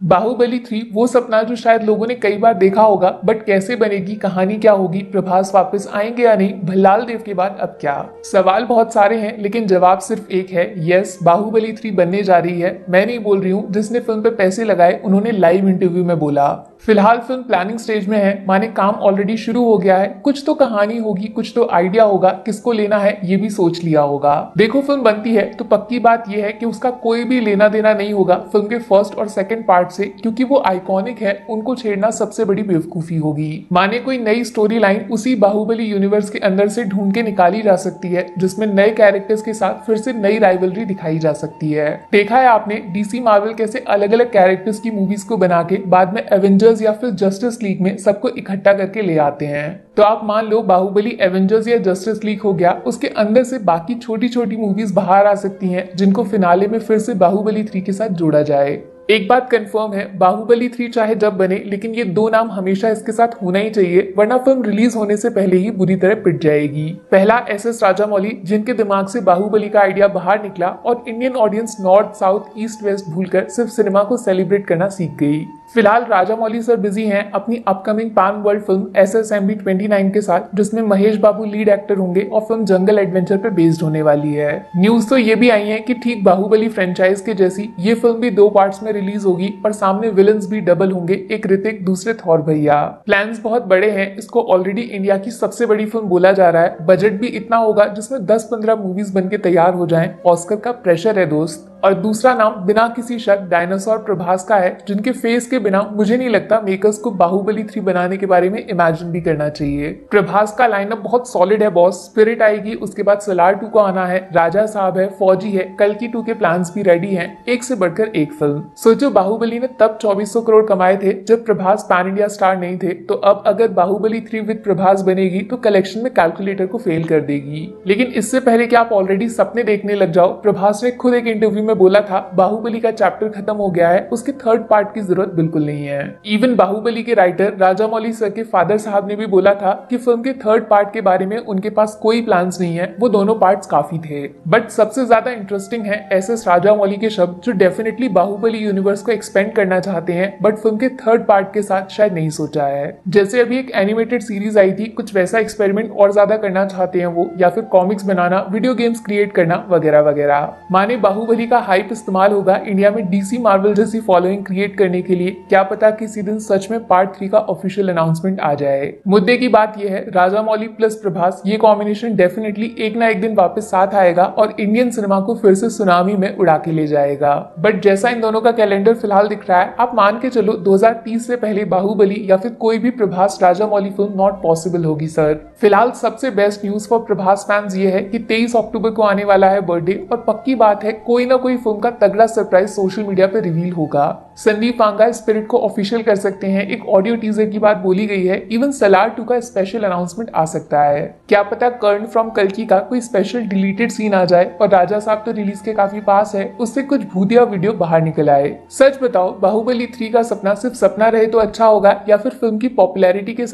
बाहुबली 3 वो सपना जो शायद लोगों ने कई बार देखा होगा, बट कैसे बनेगी, कहानी क्या होगी, प्रभास वापस आएंगे या नहीं, भल्लाल देव के बाद अब क्या। सवाल बहुत सारे हैं लेकिन जवाब सिर्फ एक है, यस बाहुबली 3 बनने जा रही है। मैं नहीं बोल रही हूँ, जिसने फिल्म पे पैसे लगाए उन्होंने लाइव इंटरव्यू में बोला। फिलहाल फिल्म प्लानिंग स्टेज में है, माने काम ऑलरेडी शुरू हो गया है। कुछ तो कहानी होगी, कुछ तो आइडिया होगा, किसको लेना है ये भी सोच लिया होगा। देखो फिल्म बनती है तो पक्की बात यह है कि उसका कोई भी लेना देना नहीं होगा फिल्म के फर्स्ट और सेकंड पार्ट से, क्योंकि वो आइकॉनिक है। उनको छेड़ना सबसे बड़ी बेवकूफी होगी। माने कोई नई स्टोरी लाइन उसी बाहुबली यूनिवर्स के अंदर से ढूंढ के निकाली जा सकती है, जिसमें नए कैरेक्टर्स के साथ फिर से नई राइवलरी दिखाई जा सकती है। देखा है आपने डीसी मार्वल कैसे अलग अलग कैरेक्टर्स की मूवीज को बना के बाद में एवेंजर्स या फिर जस्टिस लीग में सबको इकट्ठा करके ले आते हैं। तो आप मान लो बाहुबली एवेंजर्स या जस्टिस लीग हो गया, उसके अंदर से बाकी छोटी छोटी मूवीज बाहर आ सकती हैं, जिनको फिनाले में फिर से बाहुबली 3 के साथ जोड़ा जाए। एक बात कंफर्म है, बाहुबली 3 चाहे जब बने, लेकिन ये दो नाम हमेशा इसके साथ होना ही चाहिए, वरना फिल्म रिलीज होने से पहले ही बुरी तरह पिट जाएगी। पहला एस राजामौली, जिनके दिमाग से बाहुबली का आइडिया बाहर निकला और Indian audience north south east west भूलकर सिर्फ सिनेमा को सेलिब्रेट करना सीख गई। फिलहाल राजामौली सर बिजी हैं अपनी upcoming pan world film SSMB 29 के साथ, जिसमें महेश बाबू लीड एक्टर होंगे और फिल्म जंगल एडवेंचर पे बेस्ड होने वाली है। न्यूज तो ये भी आई है कि ठीक बाहुबली फ्रेंचाइज के जैसी ये फिल्म भी 2 पार्ट्स में रिलीज होगी और सामने विलन्स भी डबल होंगे, एक ऋतिक दूसरे थॉर भैया। प्लान्स बहुत बड़े हैं, इसको ऑलरेडी इंडिया की सबसे बड़ी फिल्म बोला जा रहा है। बजट भी इतना होगा जिसमें 10-15 मूवीज बन के तैयार हो जाएं। ऑस्कर का प्रेशर है दोस्त। और दूसरा नाम बिना किसी शक डायनासोर प्रभास का है, जिनके फेस के बिना मुझे नहीं लगता मेकर्स को बाहुबली 3 बनाने के बारे में इमेजिन भी करना चाहिए। प्रभास का लाइनअप बहुत सॉलिड है बॉस। स्पिरिट आएगी, उसके बाद सलार 2 को आना है, राजा साहब है, फौजी है, कल्कि 2 के प्लान्स भी रेडी हैं, एक से बढ़कर एक फिल्म। सोचो बाहुबली ने तब 2400 करोड़ कमाए थे जब प्रभास पैन इंडिया स्टार नहीं थे, तो अब अगर बाहुबली 3 विद प्रभास बनेगी तो कलेक्शन में कैलकुलेटर को फेल कर देगी। लेकिन इससे पहले कि आप ऑलरेडी सपने देखने लग जाओ, प्रभास ने खुद एक इंटरव्यू में बोला था बाहुबली का चैप्टर खत्म हो गया है, उसके थर्ड पार्ट की जरूरत बिल्कुल नहीं है। इवन बाहुबली के राइटर राजामौली सर के फादर साहब ने भी बोला था कि फिल्म के थर्ड पार्ट के बारे में उनके पास कोई प्लान्स नहीं है, वो दोनों पार्ट्स काफी थे। बट सबसे ज्यादा इंटरेस्टिंग है SS राजामौली के शब्द, जो डेफिनेटली बाहुबली यूनिवर्स को एक्सपेंड करना चाहते हैं, बट फिल्म के थर्ड पार्ट के साथ शायद नहीं सोचा है। जैसे अभी एक एनिमेटेड सीरीज आई थी, कुछ वैसा एक्सपेरिमेंट और ज्यादा करना चाहते हैं वो, या फिर कॉमिक्स बनाना, वीडियो गेम्स क्रिएट करना वगैरह वगैरह। माने बाहुबली का हाइप इस्तेमाल होगा इंडिया में डीसी मार्वल जैसी फॉलोइंग क्रिएट करने के लिए। क्या पता किसी दिन सच में पार्ट 3 का ऑफिशियल अनाउंसमेंट आ जाए। मुद्दे की बात यह है, राजामौली प्लस प्रभास ये कॉम्बिनेशन डेफिनेटली एक ना एक दिन वापस साथ आएगा और इंडियन सिनेमा को फिर से सुनामी में उड़ा के ले जाएगा। बट जैसा इन दोनों का कैलेंडर फिलहाल दिख रहा है, आप मान के चलो 2030 से पहले बाहुबली या फिर कोई भी Prabhas Rajamouli film not possible होगी सर। फिलहाल सबसे best news for Prabhas fans ये है कि 23 अक्टूबर को आने वाला है बर्थडे, और पक्की बात है कोई ना कोई फिल्म का तगड़ा सरप्राइज सोशल मीडिया पे रिवील होगा। संदीप वांगा स्पिरिट को ऑफिशियल कर सकते हैं, एक ऑडियो टीजर की बात बोली गई है, इवन सलार 2 का स्पेशल अनाउंसमेंट आ सकता है। क्या पता कर्ण फ्रॉम कल्कि का कोई स्पेशल डिलीटेड सीन आ जाए, और राजा साहब तो रिलीज के काफी पास है, उससे कुछ भूतिया वीडियो बाहर निकल आए। सच बताओ बाहुबली 3 का सपना सिर्फ सपना रहे तो अच्छा होगा, या फिर फिल्म की पॉपुलैरिटी के